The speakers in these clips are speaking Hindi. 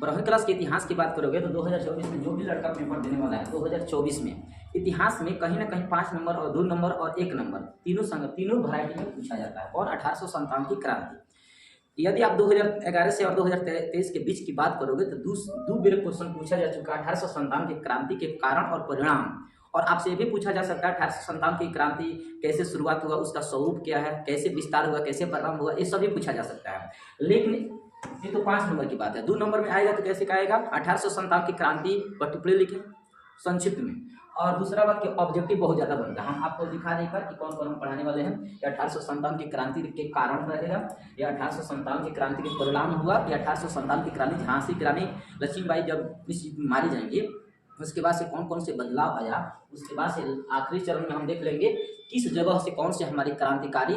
12वीं क्लास के इतिहास की बात करोगे तो 2024 में जो भी लड़का पेपर देने वाला है 2024 में इतिहास में कहीं ना कहीं 5 नंबर और 2 नंबर और 1 नंबर तीनों वैरायटी में पूछा जाता है। और 1857 की क्रांति, यदि आप 2011 से और 2023 के बीच की बात करोगे तो दो बेर क्वेश्चन पूछा जा चुका है 1857 की क्रांति के कारण और परिणाम। और आपसे ये भी पूछा जा सकता है 1857 की क्रांति कैसे शुरुआत हुआ, उसका स्वरूप क्या है, कैसे विस्तार हुआ, कैसे प्रारंभ हुआ, ये सभी पूछा जा सकता है। लेकिन ये तो 5 नंबर की बात है। 2 नंबर में आएगा तो कैसे आएगा, 1857 की क्रांति पर्टिकुलर लिखें संक्षिप्त में। और दूसरा बात कि ऑब्जेक्टिव बहुत ज्यादा बनता है। हम आपको दिखा दें कि कौन कौन हम पढ़ाने वाले हैं। या 1857 की क्रांति के कारण रहेगा, या 1857 की क्रांति के परिणाम हुआ, या 1857 की क्रांति झांसी की रानी लक्ष्मीबाई जब मारी जाएंगे उसके बाद से कौन कौन से बदलाव आया, उसके बाद से आखिरी चरण में हम देख लेंगे किस जगह से कौन से हमारे क्रांतिकारी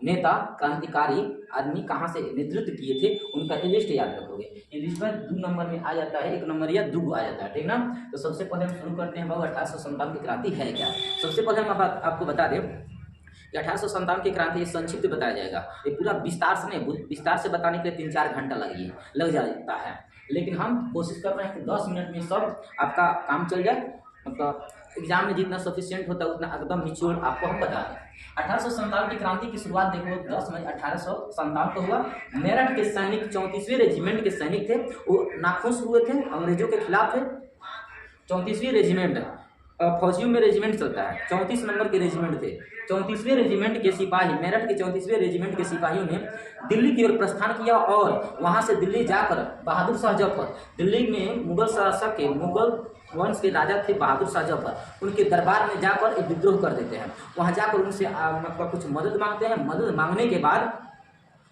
नेता क्रांतिकारी आदमी कहाँ से नेतृत्व किए थे, उनका लिस्ट याद रखोगे। ये लिस्ट में 2 नंबर में आ जाता है, 1 नंबर या 2 आ जाता है, ठीक ना। तो सबसे पहले हम शुरू करते हैं बाबू 1857 की क्रांति है क्या। सबसे पहले हम आपको बता दें कि 1857 की क्रांति संक्षिप्त बताया जाएगा। ये पूरा विस्तार से नहीं, विस्तार से बताने के लिए 3-4 घंटा लग जाता है, लेकिन हम कोशिश कर रहे हैं कि 10 मिनट में सब आपका काम चल जाए। मतलब एग्जाम में जितना सफिशिएंट होता है उतना एकदम निचोड़ आपको हम बता दें। 1857 की क्रांति की शुरुआत देखो 10 मई 1857 को हुआ। मेरठ के सैनिक 34वें रेजिमेंट के सैनिक थे, वो नाखुश हुए थे, अंग्रेजों के खिलाफ थे। 34वीं रेजिमेंट फौजियों में रेजिमेंट चलता है, 34 नंबर के रेजिमेंट थे। 34वें रेजिमेंट के सिपाही, मेरठ के 34वें रेजिमेंट के सिपाहियों ने दिल्ली की ओर प्रस्थान किया और वहां से दिल्ली जाकर बहादुर शाह जफर, दिल्ली में मुगल शासक के मुगल वंश के राजा थे बहादुर शाह जफर, उनके दरबार में जाकर एक विद्रोह कर देते हैं। वहां जाकर उनसे मतलब कुछ मदद मांगते हैं। मदद मांगने के बाद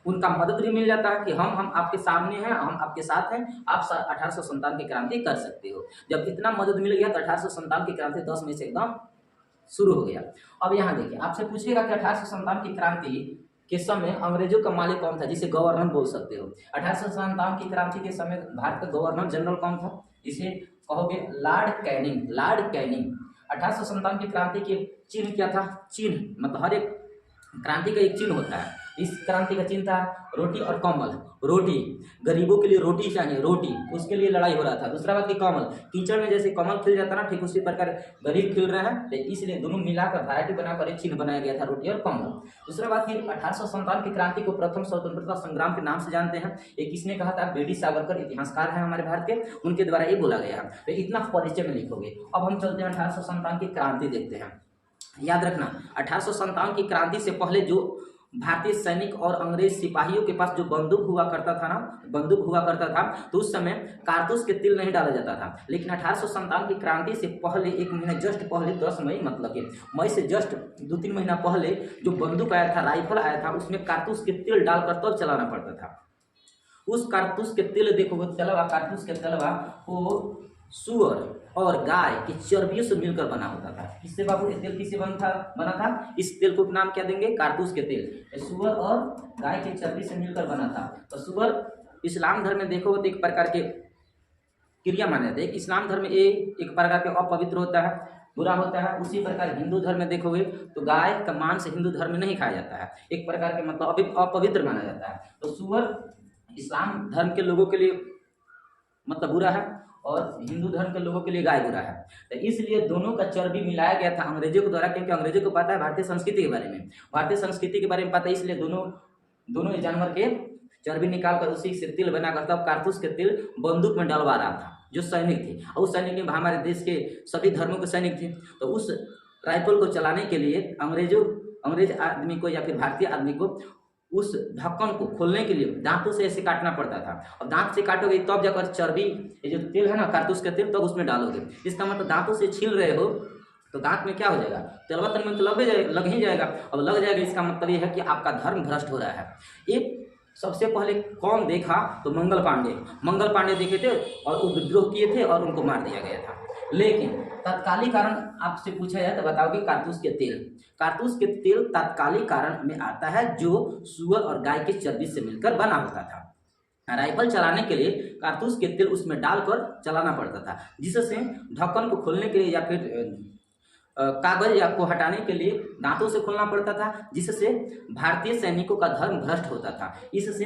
उनका मदद भी मिल जाता है कि हम आपके सामने हैं, हम आपके साथ हैं, आप 1857 की क्रांति कर सकते हो। जब इतना मदद मिल गया तो 1857 की क्रांति 10 मई से एकदम शुरू हो गया। अब यहाँ देखिए, आपसे पूछेगा कि 1857 की क्रांति के समय अंग्रेजों का मालिक कौन था, जिसे गवर्नर बोल सकते हो। 1857 की क्रांति के समय भारत का गवर्नर जनरल कौन था, जिसे कहोगे लॉर्ड कैनिंग। Lord Canning. 1857 की क्रांति के चिन्ह क्या था, चिन्ह मतलब हर एक क्रांति का एक चिन्ह होता है। इस क्रांति का चिन्ह था रोटी और कमल। रोटी, गरीबों के लिए रोटी चाहिए, रोटी, उसके लिए लड़ाई हो रहा था। दूसरा बात कि कमल, कीचड़ में जैसे कमल खिल जाता ना, ठीक उसी प्रकार गरीब खिल रहे हैं, तो इसलिए दोनों मिलाकर वैरायटी बनाकर एक चिन्ह बनाया गया था, रोटी और कमल। दूसरा बात कि 1857 की क्रांति को प्रथम स्वतंत्रता संग्राम के नाम से जानते हैं। ये किसने कहा था, बीडी सावरकर इतिहासकार हैं हमारे भारत के, उनके द्वारा ये बोला गया है। तो इतना परिचय में लिखोगे। अब हम चलते हैं 1857 की क्रांति देखते हैं। याद रखना 1857 की क्रांति से पहले जो भारतीय सैनिक और अंग्रेज सिपाहियों के पास जो बंदूक हुआ करता था तो उस समय कारतूस के तिल नहीं डाला जाता था। लेकिन 1857 की क्रांति से पहले 1 महीना जस्ट पहले 10 मई मतलब कि मई से जस्ट 2-3 महीना पहले जो बंदूक आया था, राइफल आया था, उसमें कारतूस के तिल डालकर तब चलाना पड़ता था। उस कारतूस के तिल देखो तलवा, कारतूस के तलवा वो सुअर और गाय की चर्बियों से मिलकर बना होता था। किससे बाबू, ये तेल किससे बना था? इस तेल को नाम क्या देंगे, कारतूस के तेल। सुअर और गाय की चर्बी से मिलकर बना था। तो सुअर इस्लाम धर्म में देखो तो एक प्रकार के क्रिया माने जाते हैं। इस्लाम धर्म में एक प्रकार के अपवित्र होता है, बुरा होता है। उसी प्रकार हिंदू धर्म में देखोगे तो गाय का मांस हिंदू धर्म में नहीं खाया जाता है, एक प्रकार के मतलब अपवित्र माना जाता है। तो सुअर इस्लाम धर्म के लोगों के लिए मतलब बुरा है और हिंदू धर्म के लोगों के लिए गाय बुरा है। तो इसलिए दोनों का चर्बी मिलाया गया था अंग्रेजों के द्वारा, क्योंकि अंग्रेजों को पता है भारतीय संस्कृति के बारे में, पता है, इसलिए दोनों जानवर के चर्बी निकालकर उसी से तिल बनाकर तब कारतूस के तिल बंदूक में डलवा रहा था जो सैनिक थे। और उस सैनिक में हमारे देश के सभी धर्मों के सैनिक थे। तो उस राइफल को चलाने के लिए अंग्रेज आदमी को या फिर भारतीय आदमी को उस ढक्कन को खोलने के लिए दांतों से ऐसे काटना पड़ता था। और दांत से काटोगे तब जाकर चर्बी, ये जो तेल है ना कारतूस का तेल, तब उसमें डालोगे। इसका मतलब दांतों से छील रहे हो तो दांत में क्या हो जाएगा, तेलवा तन में तो लग ही जाएगा। अब लग जाएगा, इसका मतलब ये है कि आपका धर्म भ्रष्ट हो रहा है। एक सबसे पहले कौन देखा तो मंगल पांडे देखे थे और वो विद्रोह किए थे और उनको मार दिया गया था। लेकिन तत्कालीन कारण आपसे पूछा जाए तो बताओगे कारतूस के तेल तत्कालीन कारण में आता है जो सुअर और गाय की चर्बी से मिलकर बना होता था। राइफल चलाने के लिए कारतूस के तेल उसमें डालकर चलाना पड़ता था, जिससे ढक्कन को खोलने के लिए या फिर कागज या को हटाने के लिए दांतों से खोलना पड़ता था, जिससे भारतीय सैनिकों का धर्म भ्रष्ट होता था। इससे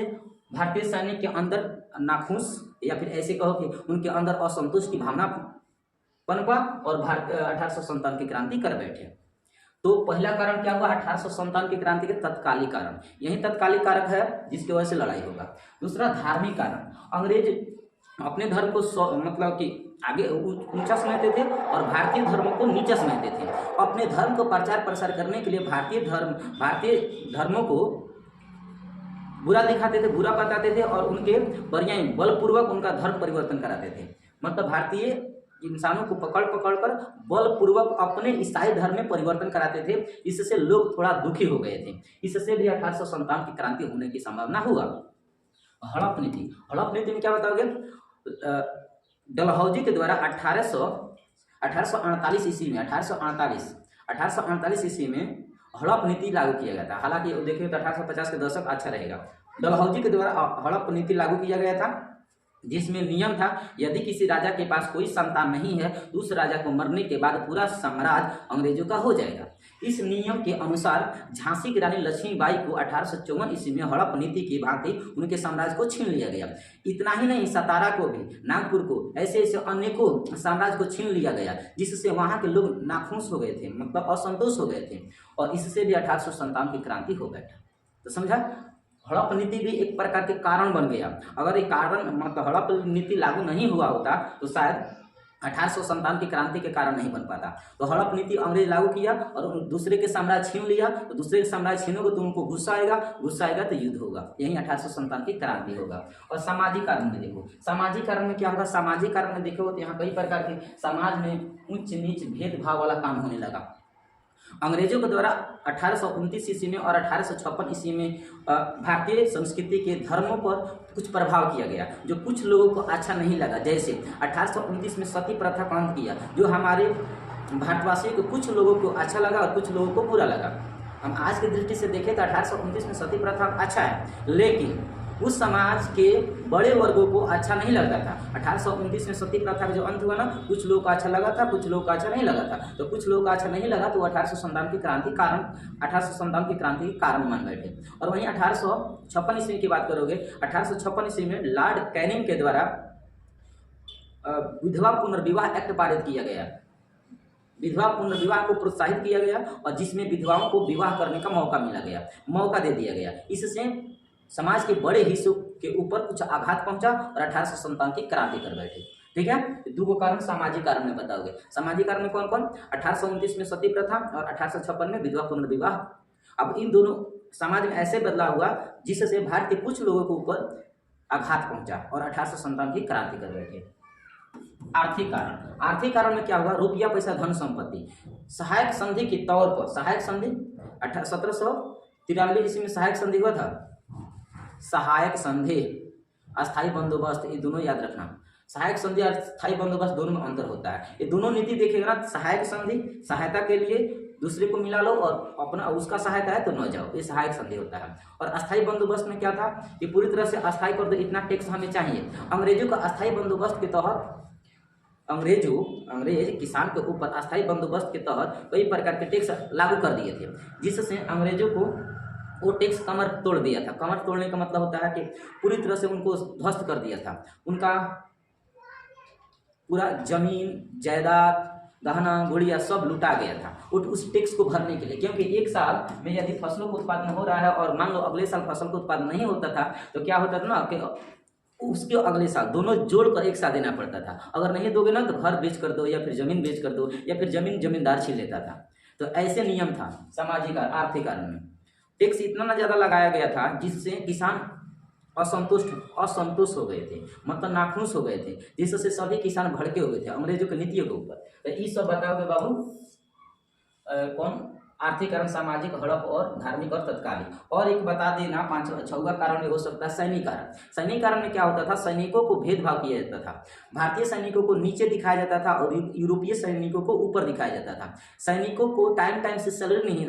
भारतीय सैनिक के अंदर नाखुश या फिर ऐसे कहो कि उनके अंदर असंतोष की भावना पनपा और भारत 1857 की क्रांति कर बैठे। तो पहला कारण क्या हुआ? 1857 की क्रांति के तत्कालिक कारण, यही तत्कालिक कारक है जिसकी वजह से लड़ाई होगा। दूसरा धार्मिक कारण, अंग्रेज अपने धर्म को मतलब कि आगे ऊंचा समझते थे और भारतीय धर्म को नीचा समझते थे। अपने धर्म को प्रचार प्रसार करने के लिए भारतीय धर्मों को बुरा दिखाते थे, बुरा बताते थे और उनके पर्याय बलपूर्वक उनका धर्म परिवर्तन कराते थे। मतलब भारतीय इंसानों को पकड़ कर बलपूर्वक अपने ईसाई धर्म में परिवर्तन कराते थे। इससे लोग थोड़ा दुखी हो गए थे। इससे भी 1857 की क्रांति होने की संभावना हुआ। हड़प नीति में क्या बताओगे? डलहौजी के द्वारा 1848 ईस्वी में 1848 ईस्वी में हड़प नीति लागू किया गया था। हालांकि देखिए तो 1850 के दशक अच्छा रहेगा। डलहौजी के द्वारा हड़प नीति लागू किया गया था, जिसमें नियम था यदि किसी राजा के पास कोई संतान नहीं है तो उस राजा को मरने के बाद पूरा साम्राज्य अंग्रेजों का हो जाएगा। इस नियम के अनुसार झांसी की रानी लक्ष्मीबाई को 1854 ईस्वी में हड़प नीति की भांति उनके साम्राज्य को छीन लिया गया। इतना ही नहीं, सतारा को भी, नागपुर को, ऐसे अनेकों साम्राज्य को छीन लिया गया, जिससे वहां के लोग नाखुश हो गए थे, मतलब असंतोष हो गए थे और इससे भी 1857 की क्रांति हो बैठा। तो समझा, हड़प नीति भी एक प्रकार के कारण बन गया। अगर ये कारण मतलब हड़प नीति लागू नहीं हुआ होता तो शायद 1857 की क्रांति के कारण नहीं बन पाता। तो हड़प नीति अंग्रेज लागू किया और दूसरे के साम्राज्य छीन लिया, तो दूसरे के साम्राज्य छीनोगे तो उनको गुस्सा आएगा तो युद्ध होगा। यही 1857 की क्रांति होगा। और सामाजिक कारण में देखो, सामाजिक कारण में क्या होगा? सामाजिक कारण में देखो तो यहाँ कई प्रकार के समाज में उच्च नीच भेदभाव वाला काम होने लगा। अंग्रेजों के द्वारा 1829 ईस्वी में और 1856 ईस्वी में भारतीय संस्कृति के धर्मों पर कुछ प्रभाव किया गया जो कुछ लोगों को अच्छा नहीं लगा। जैसे 1829 में सती प्रथा का अंत किया, जो हमारे भारतवासियों को कुछ लोगों को अच्छा लगा और कुछ लोगों को बुरा लगा। हम आज की दृष्टि से देखें तो 1829 में सती प्रथा अच्छा है, लेकिन उस समाज के बड़े वर्गों को अच्छा नहीं लगता था। 1829 में सती प्रथा का जो अंत हुआ ना, कुछ लोगों को अच्छा लगा था, कुछ लोगों को अच्छा नहीं लगा था। तो कुछ लोगों को अच्छा नहीं लगा तो 1857 की क्रांति के कारण मान बैठे। और वहीं 1856 ईस्वी की बात करोगे, 1856 ईस्वी में लॉर्ड कैनिंग के द्वारा विधवा पुनर्विवाह एक्ट पारित किया गया। विधवा पुनर्विवाह को प्रोत्साहित किया गया और जिसमें विधवाओं को विवाह करने का मौका दे दिया गया। इससे समाज के बड़े हिस्सों के ऊपर कुछ आघात पहुंचा और 1857 की क्रांति कर बैठे। ठीक है, दो कारण सामाजिक कारण में बताओगे। सामाजिक कारण में कौन कौन? 1829 में सती प्रथा और 1856 में विधवा पुनर्विवाह। अब इन दोनों समाज में ऐसे बदलाव हुआ जिससे भारत के कुछ लोगों के ऊपर आघात पहुंचा और 1857 की क्रांति कर बैठे। आर्थिक कारण में क्या हुआ? रुपया, पैसा, धन संपत्ति। सहायक संधि के तौर पर, सहायक संधि 1793 ईस्वी में सहायक संधि हुआ था। सहायक संधि, अस्थायी बंदोबस्त, ये दोनों याद रखना। सहायक संधि और स्थायी बंदोबस्त दोनों में अंतर होता है। ये दोनों नीति देखेगा ना, सहायक संधि, सहायता के लिए दूसरे को मिला लो और अपना उसका सहायता है तो न जाओ, ये सहायक संधि होता है। और अस्थायी बंदोबस्त में क्या था कि पूरी तरह से अस्थायी कर दो, इतना टैक्स हमें चाहिए। अंग्रेजों का अस्थायी बंदोबस्त के तहत अंग्रेज किसान के ऊपर अस्थायी बंदोबस्त के तहत कई प्रकार के टैक्स लागू कर दिए थे, जिससे अंग्रेजों को वो टैक्स कमर तोड़ दिया था। कमर तोड़ने का मतलब होता है कि पूरी तरह से उनको ध्वस्त कर दिया था। उनका पूरा जमीन, जायदाद, गहना गुड़िया सब लुटा गया था उस टैक्स को भरने के लिए। क्योंकि एक साल में यदि फसलों का उत्पादन हो रहा है और मान लो अगले साल फसल का उत्पादन नहीं होता था तो क्या होता था ना कि उसके अगले साल दोनों जोड़कर एक साथ देना पड़ता था। अगर नहीं दोगे ना तो घर बेच कर दो या फिर जमीन बेच कर दो या फिर जमींदार छीन लेता था। तो ऐसे नियम था सामाजिक आर्थिक कारण में। टैक्स इतना ना ज़्यादा लगाया गया था जिससे किसान असंतुष्ट हो गए थे, मतलब नाखुश हो गए थे, जिससे सभी किसान भड़के हुए थे अंग्रेजों की नीतियों के ऊपर। तो ये सब बताओगे बाबू कौन? आर्थिक कारण, सामाजिक, हड़प और धार्मिक और तत्कालिक। और एक बता देना, 6वां कारण हो सकता है सैनिक कारण। सैनिक कारण में क्या होता था? सैनिकों को भेदभाव किया जाता था। भारतीय सैनिकों को नीचे दिखाया जाता था और यूरोपीय सैनिकों को ऊपर दिखाया जाता था। सैनिकों को टाइम से सैलरी नहीं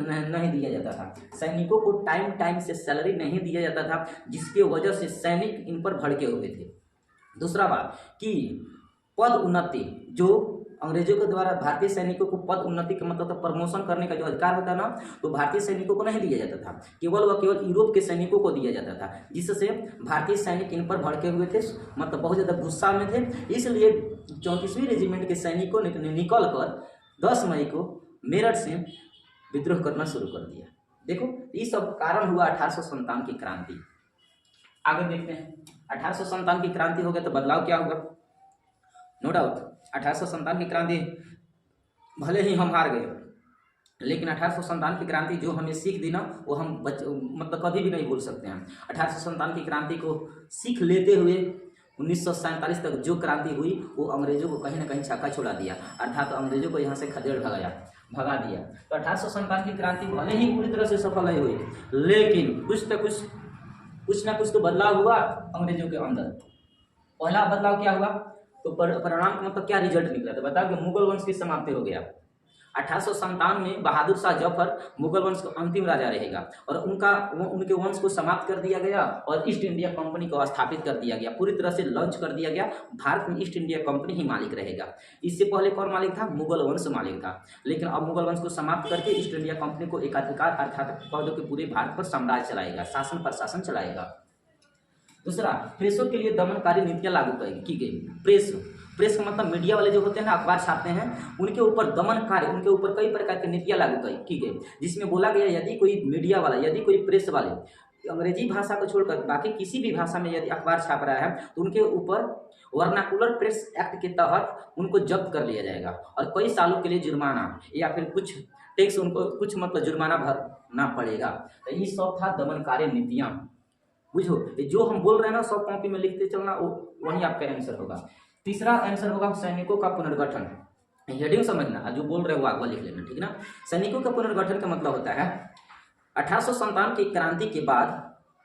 दिया जाता था। सैनिकों को टाइम से सैलरी नहीं दिया जाता था, जिसकी वजह से सैनिक इन पर भड़के हुए थे। दूसरा बात कि पद उन्नति, जो अंग्रेजों के द्वारा भारतीय सैनिकों को पद उन्नति के मतलब प्रमोशन करने का जो अधिकार होता है ना, तो भारतीय सैनिकों को नहीं दिया जाता था, केवल व केवल यूरोप के सैनिकों को दिया जाता था, जिससे भारतीय सैनिक इन पर भड़के हुए थे, मतलब बहुत ज़्यादा गुस्सा में थे। इसलिए 34वीं रेजिमेंट के सैनिकों ने निकल कर 10 मई को मेरठ से विद्रोह करना शुरू कर दिया। देखो ये सब कारण हुआ 1857 की क्रांति। आगे देखते हैं, 1857 की क्रांति हो गया तो बदलाव क्या होगा। नो डाउट 1857 की क्रांति, भले ही हम हार गए, लेकिन 1857 की क्रांति जो हमें सीख दी ना, वो हम मतलब कभी भी नहीं भूल सकते हैं। 1857 की क्रांति को सीख लेते हुए 1947 तक जो क्रांति हुई वो अंग्रेजों को कहीं ना कहीं छक्का छुड़ा दिया, अर्थात तो अंग्रेजों को यहाँ से खदेड़ भगा दिया। तो 1857 की क्रांति भले ही पूरी तरह से सफल नहीं हुई, लेकिन कुछ ना कुछ तो बदलाव हुआ अंग्रेजों के अंदर। पहला बदलाव क्या हुआ, तो परिणाम का मतलब क्या रिजल्ट निकला, तो बताओ कि मुगल वंश की समाप्ति हो गया। 1857 में बहादुर शाह जफर मुगल वंश का अंतिम राजा रहेगा और उनके वंश को समाप्त कर दिया गया और ईस्ट इंडिया कंपनी को स्थापित कर दिया गया, पूरी तरह से लॉन्च कर दिया गया। भारत में ईस्ट इंडिया कंपनी ही मालिक रहेगा। इससे पहले कौन मालिक था, मुगल वंश मालिक था, लेकिन अब मुगल वंश को समाप्त करके ईस्ट इंडिया कंपनी को एकाधिकार अर्थात कह दो कि पूरे भारत पर साम्राज्य चलाएगा, शासन प्रशासन चलाएगा। दूसरा, प्रेसों के लिए दमनकारी नीतियां लागू की गई। प्रेस का मतलब मीडिया वाले जो होते हैं ना, अखबार छापते हैं, उनके ऊपर दमन कार्य, उनके ऊपर कई प्रकार की नीतियां लागू की गई, जिसमें बोला गया यदि कोई मीडिया वाला, यदि कोई प्रेस वाले अंग्रेजी भाषा को छोड़कर बाकी किसी भी भाषा में यदि अखबार छाप रहा है तो उनके ऊपर वर्नाकुलर प्रेस एक्ट के तहत उनको जब्त कर लिया जाएगा और कई सालों के लिए जुर्माना या फिर कुछ टैक्स, उनको कुछ मतलब जुर्माना भरना पड़ेगा। तो ये सब था दमनकारी नीतियाँ। बुझो, जो हम बोल रहे हैं ना सब कॉपी में लिखते चलना, वही आपका आंसर होगा। तीसरा आंसर होगा सैनिकों का पुनर्गठन। हेडिंग समझना, जो बोल रहे हो आगे लिख लेना, ठीक ना। सैनिकों का पुनर्गठन का मतलब होता है 1857 की क्रांति के बाद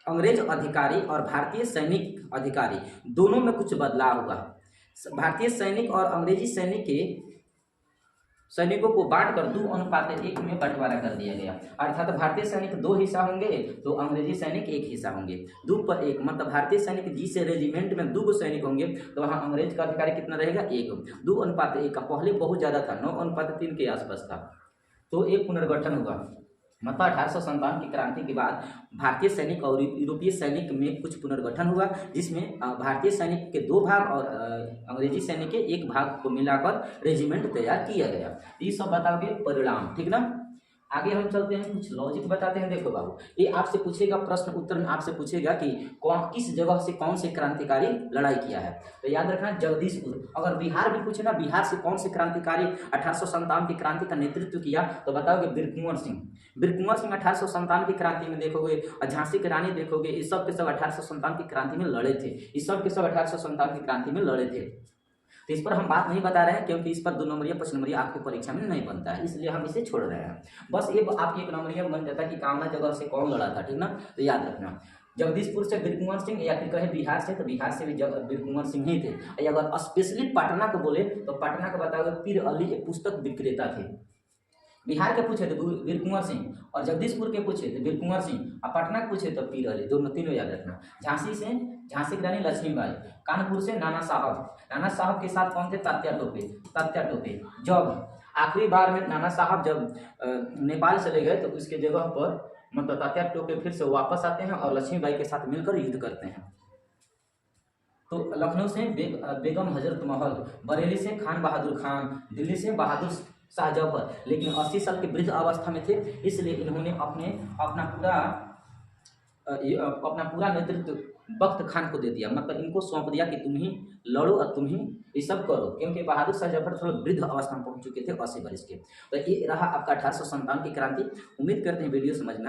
अंग्रेज अधिकारी और भारतीय सैनिक अधिकारी दोनों में कुछ बदलाव हुआ। भारतीय सैनिक और अंग्रेजी सैनिकों को बांटकर 2:1 में बंटवारा कर दिया गया, अर्थात भारतीय सैनिक 2 हिस्सा होंगे तो अंग्रेजी सैनिक 1 हिस्सा होंगे। 2:1 मतलब भारतीय सैनिक जिस रेजिमेंट में 2 सैनिक होंगे तो वहाँ अंग्रेज का अधिकारी कितना रहेगा, 1। 2:1 का पहले बहुत ज़्यादा था, 9:3 के आसपास था। तो एक पुनर्गठन हुआ, मतलब 1857 की क्रांति के बाद भारतीय सैनिक और यूरोपीय सैनिक में कुछ पुनर्गठन हुआ, जिसमें भारतीय सैनिक के 2 भाग और अंग्रेजी सैनिक के 1 भाग को मिलाकर रेजिमेंट तैयार किया गया। ये सब बताओगे परिणाम, ठीक ना। आगे हम चलते हैं, कुछ लॉजिक बताते हैं। देखो बाबू, ये आपसे पूछेगा, प्रश्न उत्तर में आपसे पूछेगा कि किस जगह से कौन से क्रांतिकारी लड़ाई किया है। तो याद रखना जगदीशपुर। अगर बिहार भी पूछे ना, बिहार से कौन से क्रांतिकारी 1857 की क्रांति का नेतृत्व किया, तो बताओगे वीर कुंवर सिंह। वीर कुंवर सिंह 1857 की क्रांति में देखोगे, झांसी की रानी देखोगे, इस सब के सब 1857 की क्रांति में लड़े थे। इस सब के सब 1857 की क्रांति में लड़े थे। तो इस पर हम बात नहीं बता रहे हैं क्योंकि इस पर 2 नंबरिया 5 नंबरिया आपकी परीक्षा में नहीं बनता है, इसलिए हम इसे छोड़ रहे हैं। बस ये आपकी 1 नंबरिया बन जाता है कि कामना जगह से कौन लड़ा था, ठीक ना। तो याद रखना जगदीशपुर से वीर कुंवर सिंह, या फिर कहे बिहार से तो बिहार से भी वीर कुंवर सिंह ही थे। अगर स्पेशली पटना को बोले तो पटना को बताओगे पीर अली एक पुस्तक विक्रेता थे। बिहार के पूछे तो वीर कुंवर सिंह, और जगदीशपुर के पूछे तो वीर कुंवर सिंह, और पटना के पूछे तो पीर अली, दोनों तीनों याद रखना। झांसी की रानी लक्ष्मीबाई, कानपुर से नाना साहब के साथ कौन थे, तात्या टोपे। जब आखिरी बार में नाना साहब जब नेपाल चले गए तो उसके जगह पर मतलब तात्या टोपे फिर से वापस आते हैं और लक्ष्मीबाई के साथ मिलकर युद्ध करते हैं। तो लखनऊ से बेगम हजरत महल, बरेली से खान बहादुर खान, दिल्ली से बहादुर शाह जफर, लेकिन 80 साल के वृद्ध अवस्था में थे, इसलिए इन्होंने अपना पूरा नेतृत्व बख्त खान को दे दिया। मतलब इनको सौंप दिया कि तुम ही लड़ो और तुम ही ये सब करो, क्योंकि बहादुर शाह जफर थोड़ा वृद्ध अवस्था में पहुंच चुके थे, 80 वर्ष के। तो ये रहा आपका 1857 की क्रांति। उम्मीद करते हैं वीडियो समझना